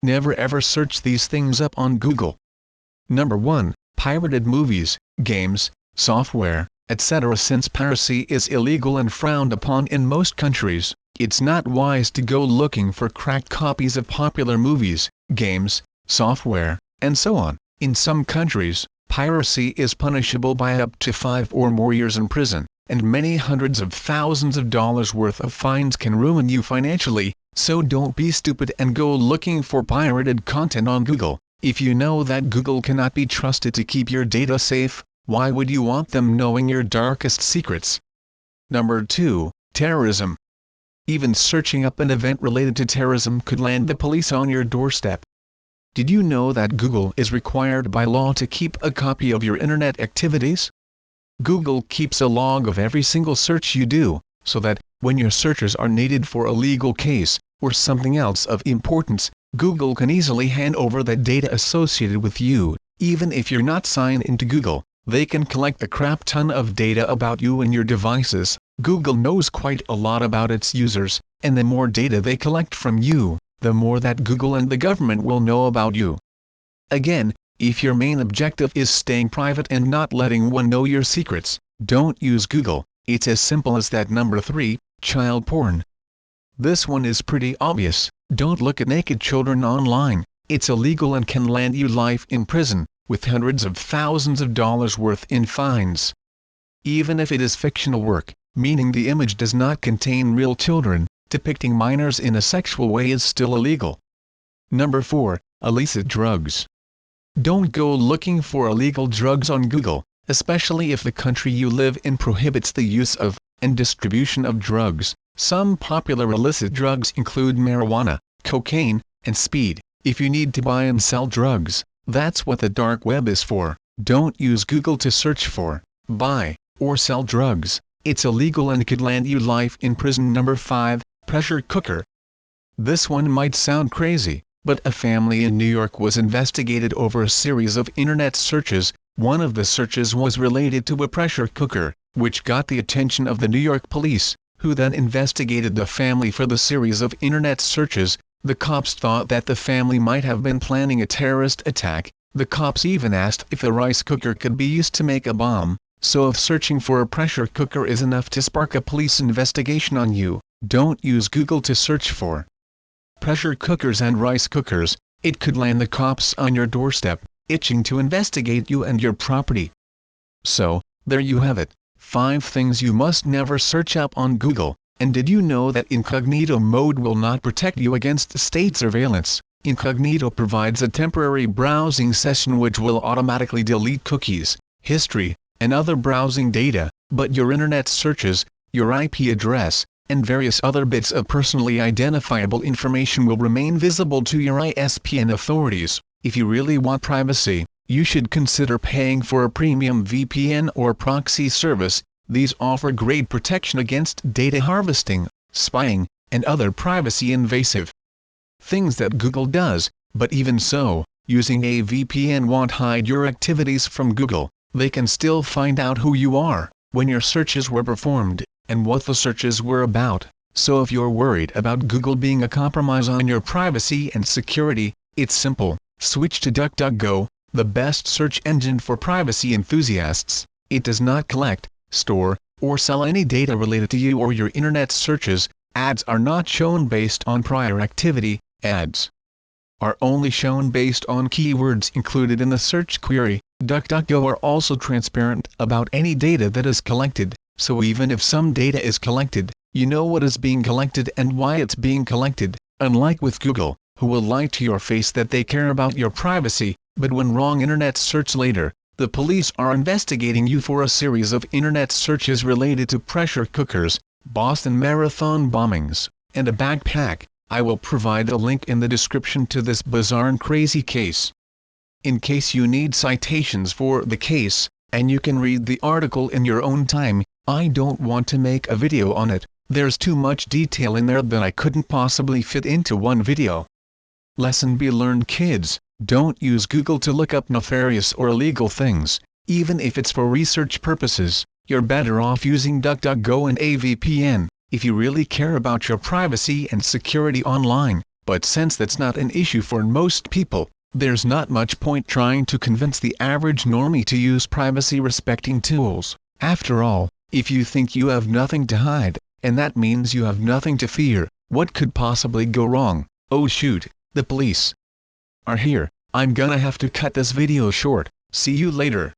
never ever search these things up on Google. Number 1. Pirated movies, games, software, etc. Since piracy is illegal and frowned upon in most countries, it's not wise to go looking for cracked copies of popular movies, games, software, and so on. In some countries, piracy is punishable by up to 5 or more years in prison, and many hundreds of thousands of dollars worth of fines can ruin you financially, so don't be stupid and go looking for pirated content on Google. If you know that Google cannot be trusted to keep your data safe, why would you want them knowing your darkest secrets? Number 2. Terrorism. Even searching up an event related to terrorism could land the police on your doorstep. Did you know that Google is required by law to keep a copy of your internet activities? Google keeps a log of every single search you do, so that, when your searches are needed for a legal case, or something else of importance, Google can easily hand over that data associated with you. Even if you're not signed into Google, they can collect a crap ton of data about you and your devices. Google knows quite a lot about its users, and the more data they collect from you, the more that Google and the government will know about you. Again, if your main objective is staying private and not letting one know your secrets, don't use Google. It's as simple as that. Number 3. Child porn. This one is pretty obvious. Don't look at naked children online. It's illegal and can land you life in prison, with hundreds of thousands of dollars worth in fines. Even if it is fictional work, meaning the image does not contain real children, depicting minors in a sexual way is still illegal. Number 4. Illicit drugs. Don't go looking for illegal drugs on Google, especially if the country you live in prohibits the use of, and distribution of drugs. Some popular illicit drugs include marijuana, cocaine, and speed. If you need to buy and sell drugs, that's what the dark web is for. Don't use Google to search for, buy, or sell drugs. It's illegal and could land you life in prison. Number 5. Pressure cooker. This one might sound crazy, but a family in New York was investigated over a series of internet searches. One of the searches was related to a pressure cooker, which got the attention of the New York police, who then investigated the family for the series of internet searches. The cops thought that the family might have been planning a terrorist attack. The cops even asked if a rice cooker could be used to make a bomb. So if searching for a pressure cooker is enough to spark a police investigation on you, don't use Google to search for pressure cookers and rice cookers. It could land the cops on your doorstep, itching to investigate you and your property. So, there you have it. 5 things you must never search up on Google. And did you know that incognito mode will not protect you against state surveillance? Incognito provides a temporary browsing session which will automatically delete cookies, history, and other browsing data, but your internet searches, your IP address, and various other bits of personally identifiable information will remain visible to your ISP authorities. If you really want privacy, you should consider paying for a premium VPN or proxy service. These offer great protection against data harvesting, spying, and other privacy-invasive things that Google does, but even so, using a VPN won't hide your activities from Google. They can still find out who you are, when your searches were performed, and what the searches were about. So if you're worried about Google being a compromise on your privacy and security, it's simple. Switch to DuckDuckGo, the best search engine for privacy enthusiasts. It does not collect, store, or sell any data related to you or your internet searches. Ads are not shown based on prior activity. Ads are only shown based on keywords included in the search query. DuckDuckGo are also transparent about any data that is collected, so even if some data is collected, you know what is being collected and why it's being collected, unlike with Google, who will lie to your face that they care about your privacy, but when wrong internet search later, the police are investigating you for a series of internet searches related to pressure cookers, Boston Marathon bombings, and a backpack. I will provide a link in the description to this bizarre and crazy case, in case you need citations for the case, and you can read the article in your own time. I don't want to make a video on it. There's too much detail in there that I couldn't possibly fit into one video. Lesson be learned, kids. Don't use Google to look up nefarious or illegal things. Even if it's for research purposes, you're better off using DuckDuckGo and a VPN. If you really care about your privacy and security online, but since that's not an issue for most people, there's not much point trying to convince the average normie to use privacy-respecting tools. After all, if you think you have nothing to hide, and that means you have nothing to fear, what could possibly go wrong? Oh shoot, the police are here. I'm gonna have to cut this video short. See you later.